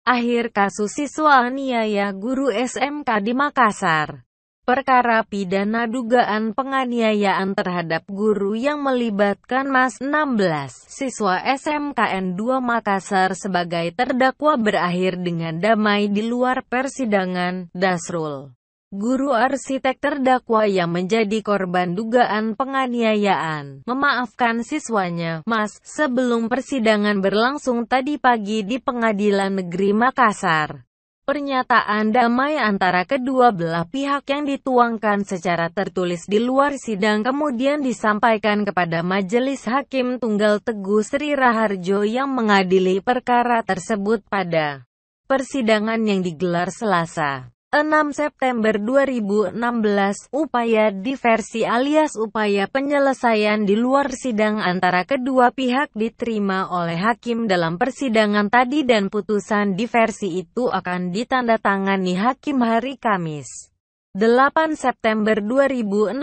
Akhir kasus siswa aniaya guru SMK di Makassar. Perkara pidana dugaan penganiayaan terhadap guru yang melibatkan Mas 16, siswa SMKN 2 Makassar sebagai terdakwa berakhir dengan damai di luar persidangan. Dasrul, guru arsitek terdakwa yang menjadi korban dugaan penganiayaan, memaafkan siswanya, Mas, sebelum persidangan berlangsung tadi pagi di Pengadilan Negeri Makassar. Pernyataan damai antara kedua belah pihak yang dituangkan secara tertulis di luar sidang kemudian disampaikan kepada Majelis Hakim Tunggal Teguh Sri Raharjo yang mengadili perkara tersebut pada persidangan yang digelar Selasa, 6 September 2016, upaya diversi alias upaya penyelesaian di luar sidang antara kedua pihak diterima oleh hakim dalam persidangan tadi dan putusan diversi itu akan ditandatangani hakim hari Kamis, 8 September 2016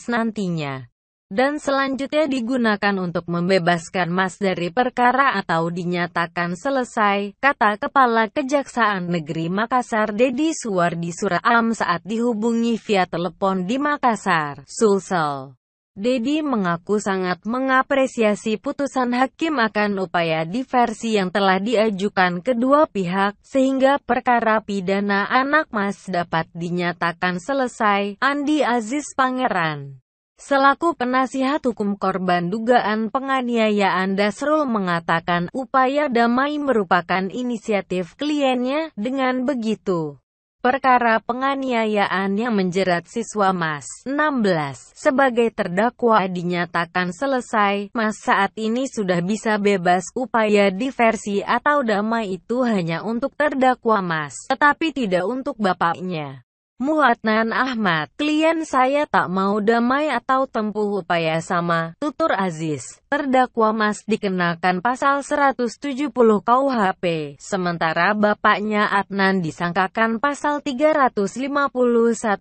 nantinya. Dan selanjutnya digunakan untuk membebaskan Mas dari perkara atau dinyatakan selesai, kata Kepala Kejaksaan Negeri Makassar Dedi Suwardi Suraam saat dihubungi via telepon di Makassar, Sulsel. Dedi mengaku sangat mengapresiasi putusan hakim akan upaya diversi yang telah diajukan kedua pihak, sehingga perkara pidana anak Mas dapat dinyatakan selesai. Andi Aziz Pangeran, selaku penasihat hukum korban dugaan penganiayaan, Dasrul mengatakan upaya damai merupakan inisiatif kliennya. Dengan begitu, perkara penganiayaan yang menjerat siswa Mas 16 sebagai terdakwa dinyatakan selesai. Mas saat ini sudah bisa bebas. Upaya diversi atau damai itu hanya untuk terdakwa Mas, tetapi tidak untuk bapaknya, Muadnan Ahmad. Klien saya tak mau damai atau tempuh upaya sama, tutur Aziz. Terdakwa Mas dikenakan pasal 170 KUHP, sementara bapaknya Adnan disangkakan pasal 351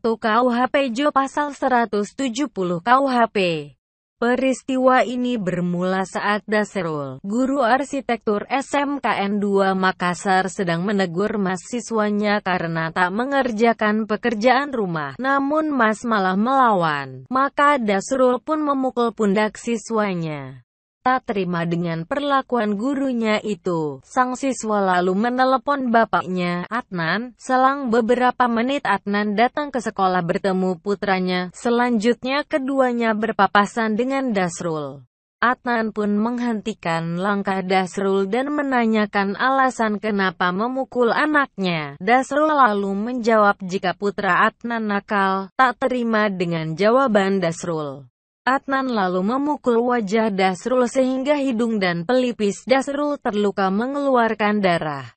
KUHP Jo pasal 170 KUHP. Peristiwa ini bermula saat Dasrul, guru arsitektur SMKN 2 Makassar sedang menegur Mas siswanya karena tak mengerjakan pekerjaan rumah, namun Mas malah melawan. Maka Dasrul pun memukul pundak siswanya. Tak terima dengan perlakuan gurunya itu, sang siswa lalu menelepon bapaknya, Adnan. Selang beberapa menit Adnan datang ke sekolah bertemu putranya. Selanjutnya keduanya berpapasan dengan Dasrul. Adnan pun menghentikan langkah Dasrul dan menanyakan alasan kenapa memukul anaknya. Dasrul lalu menjawab jika putra Adnan nakal. Tak terima dengan jawaban Dasrul, Adnan lalu memukul wajah Dasrul sehingga hidung dan pelipis Dasrul terluka mengeluarkan darah.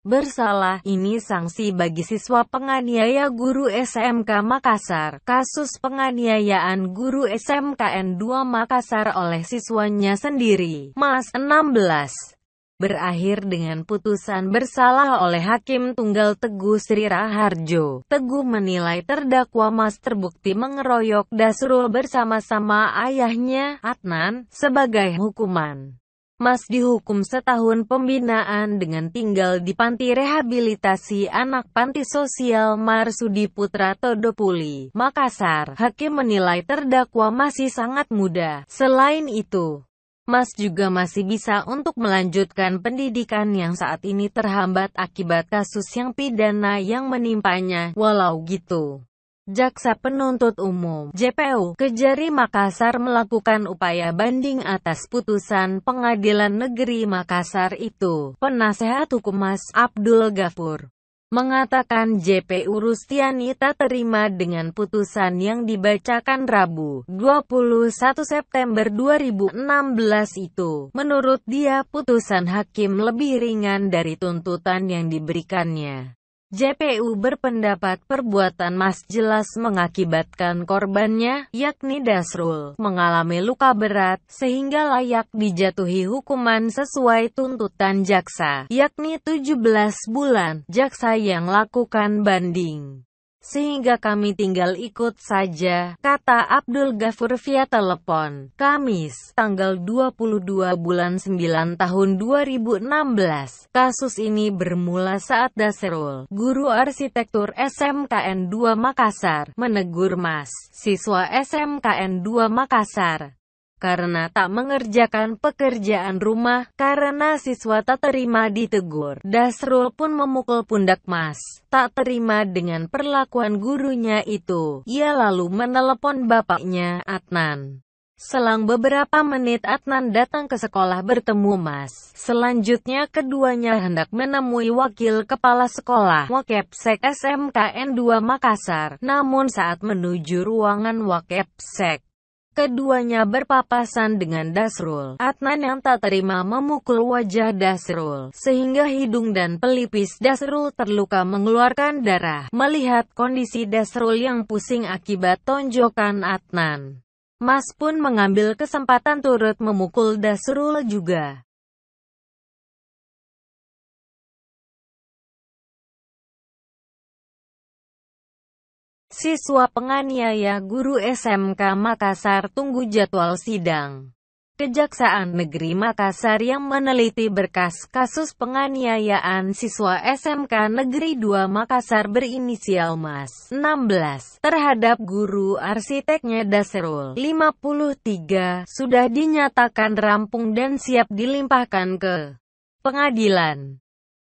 Bersalah, ini sanksi bagi siswa penganiaya guru SMK Makassar. Kasus penganiayaan guru SMKN 2 Makassar oleh siswanya sendiri, Mas 16, berakhir dengan putusan bersalah oleh Hakim Tunggal Teguh Sri Raharjo. Teguh menilai terdakwa Mas terbukti mengeroyok Dasrul bersama-sama ayahnya, Adnan. Sebagai hukuman, Mas dihukum setahun pembinaan dengan tinggal di Panti Rehabilitasi Anak Panti Sosial Marsudi Putra Todopuli, Makassar. Hakim menilai terdakwa masih sangat muda. Selain itu, Mas juga masih bisa untuk melanjutkan pendidikan yang saat ini terhambat akibat kasus yang pidana yang menimpanya. Walau gitu, Jaksa Penuntut Umum (JPU) Kejari Makassar melakukan upaya banding atas putusan Pengadilan Negeri Makassar itu. Penasehat hukum Mas, Abdul Ghafur, mengatakan JPU Rustiani tak terima dengan putusan yang dibacakan Rabu, 21 September 2016 itu. Menurut dia, putusan hakim lebih ringan dari tuntutan yang diberikannya. JPU berpendapat perbuatan Mas jelas mengakibatkan korbannya, yakni Dasrul, mengalami luka berat, sehingga layak dijatuhi hukuman sesuai tuntutan jaksa, yakni 17 bulan. Jaksa yang lakukan banding Sehingga kami tinggal ikut saja, kata Abdul Ghafur via telepon, Kamis, tanggal 22 bulan 9 tahun 2016. Kasus ini bermula saat Dasrul, guru arsitektur SMKN 2 Makassar, menegur Mas, siswa SMKN 2 Makassar, karena tak mengerjakan pekerjaan rumah. Karena siswa tak terima ditegur, Dasrul pun memukul pundak Mas, tak terima dengan perlakuan gurunya itu. Ia lalu menelepon bapaknya, Adnan. Selang beberapa menit Adnan datang ke sekolah bertemu Mas. Selanjutnya keduanya hendak menemui wakil kepala sekolah Wakepsek SMKN 2 Makassar. Namun saat menuju ruangan Wakepsek, keduanya berpapasan dengan Dasrul. Adnan yang tak terima memukul wajah Dasrul, sehingga hidung dan pelipis Dasrul terluka mengeluarkan darah. Melihat kondisi Dasrul yang pusing akibat tonjokan Adnan, Mas pun mengambil kesempatan turut memukul Dasrul juga. Siswa penganiaya guru SMK Makassar tunggu jadwal sidang. Kejaksaan Negeri Makassar yang meneliti berkas kasus penganiayaan siswa SMK Negeri 2 Makassar berinisial Mas 16 terhadap guru arsiteknya Dasrul 53 sudah dinyatakan rampung dan siap dilimpahkan ke pengadilan.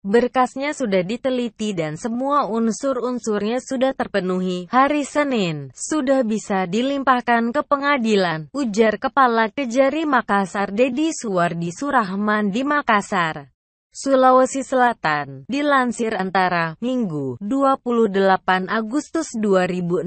Berkasnya sudah diteliti dan semua unsur-unsurnya sudah terpenuhi. Hari Senin, sudah bisa dilimpahkan ke pengadilan, ujar Kepala Kejari Makassar Dedi Suwardi Surahman di Makassar, Sulawesi Selatan. Dilansir Antara, Minggu, 28 Agustus 2016,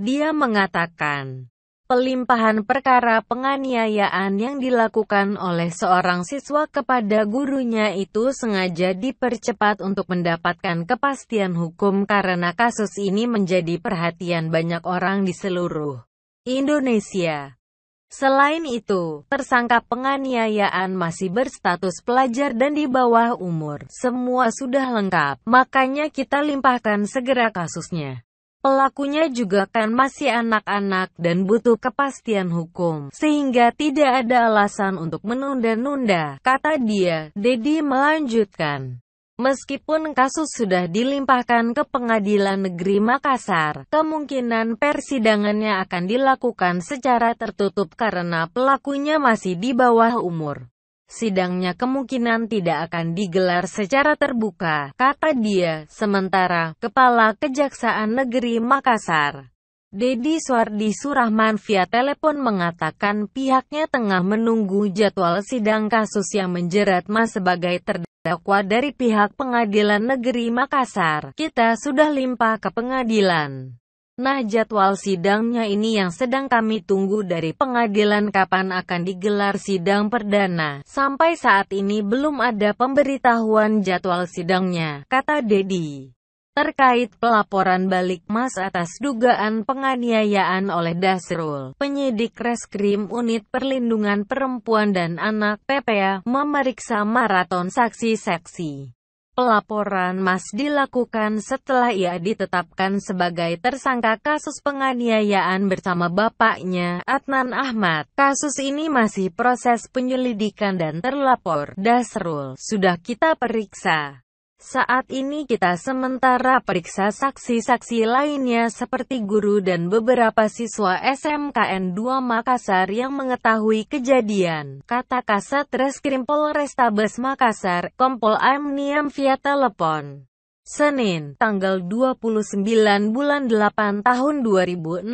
dia mengatakan, pelimpahan perkara penganiayaan yang dilakukan oleh seorang siswa kepada gurunya itu sengaja dipercepat untuk mendapatkan kepastian hukum karena kasus ini menjadi perhatian banyak orang di seluruh Indonesia. Selain itu, tersangka penganiayaan masih berstatus pelajar dan di bawah umur. Semua sudah lengkap, makanya kita limpahkan segera kasusnya. Pelakunya juga kan masih anak-anak dan butuh kepastian hukum, sehingga tidak ada alasan untuk menunda-nunda, kata dia. Dedi melanjutkan, meskipun kasus sudah dilimpahkan ke Pengadilan Negeri Makassar, kemungkinan persidangannya akan dilakukan secara tertutup karena pelakunya masih di bawah umur. Sidangnya kemungkinan tidak akan digelar secara terbuka, kata dia. Sementara, Kepala Kejaksaan Negeri Makassar, Dedi Suwardi Surahman via telepon mengatakan pihaknya tengah menunggu jadwal sidang kasus yang menjerat Mas sebagai terdakwa dari pihak Pengadilan Negeri Makassar. Kita sudah limpah ke pengadilan. Nah, jadwal sidangnya ini yang sedang kami tunggu dari pengadilan, kapan akan digelar sidang perdana. Sampai saat ini belum ada pemberitahuan jadwal sidangnya, kata Dedi. Terkait pelaporan balik Mas atas dugaan penganiayaan oleh Dasrul, penyidik Reskrim Unit Perlindungan Perempuan dan Anak (PPA) memeriksa maraton saksi-saksi. Pelaporan Mas dilakukan setelah ia ditetapkan sebagai tersangka kasus penganiayaan bersama bapaknya, Adnan Ahmad. Kasus ini masih proses penyelidikan dan terlapor, Dasrul, sudah kita periksa. Saat ini kita sementara periksa saksi-saksi lainnya seperti guru dan beberapa siswa SMKN 2 Makassar yang mengetahui kejadian, kata Kasat Reskrim Polrestabes Makassar, Kompol Amniam via telepon. Senin, tanggal 29 bulan 8 tahun 2016,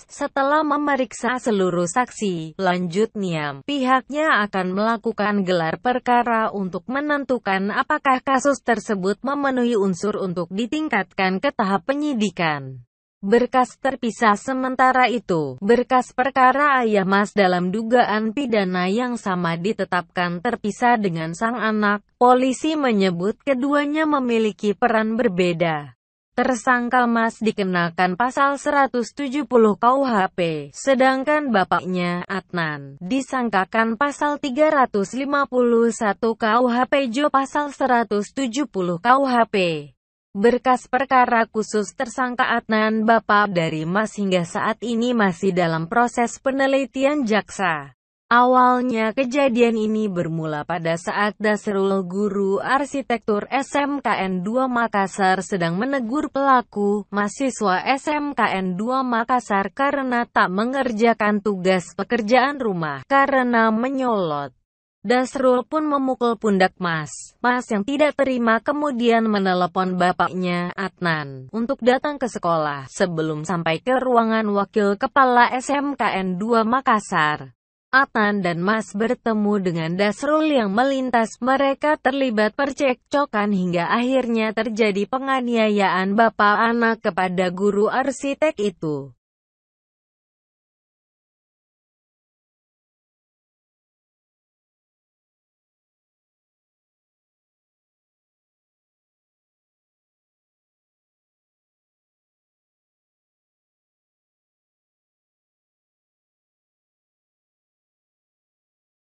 setelah memeriksa seluruh saksi, lanjut Niam, pihaknya akan melakukan gelar perkara untuk menentukan apakah kasus tersebut memenuhi unsur untuk ditingkatkan ke tahap penyidikan. Berkas terpisah. Sementara itu, berkas perkara ayah Mas dalam dugaan pidana yang sama ditetapkan terpisah dengan sang anak. Polisi menyebut keduanya memiliki peran berbeda. Tersangka Mas dikenakan pasal 170 KUHP, sedangkan bapaknya, Adnan, disangkakan pasal 351 KUHP Jo pasal 170 KUHP. Berkas perkara khusus tersangka Adnan, bapak dari Mas, hingga saat ini masih dalam proses penelitian jaksa. Awalnya kejadian ini bermula pada saat Dasrul, guru arsitektur SMKN 2 Makassar, sedang menegur pelaku, mahasiswa SMKN 2 Makassar, karena tak mengerjakan tugas pekerjaan rumah karena menyolot. Dasrul pun memukul pundak Mas yang tidak terima, kemudian menelepon bapaknya, Adnan, untuk datang ke sekolah. Sebelum sampai ke ruangan wakil kepala SMKN 2 Makassar, Adnan dan Mas bertemu dengan Dasrul yang melintas. Mereka terlibat percekcokan hingga akhirnya terjadi penganiayaan bapak anak kepada guru arsitek itu.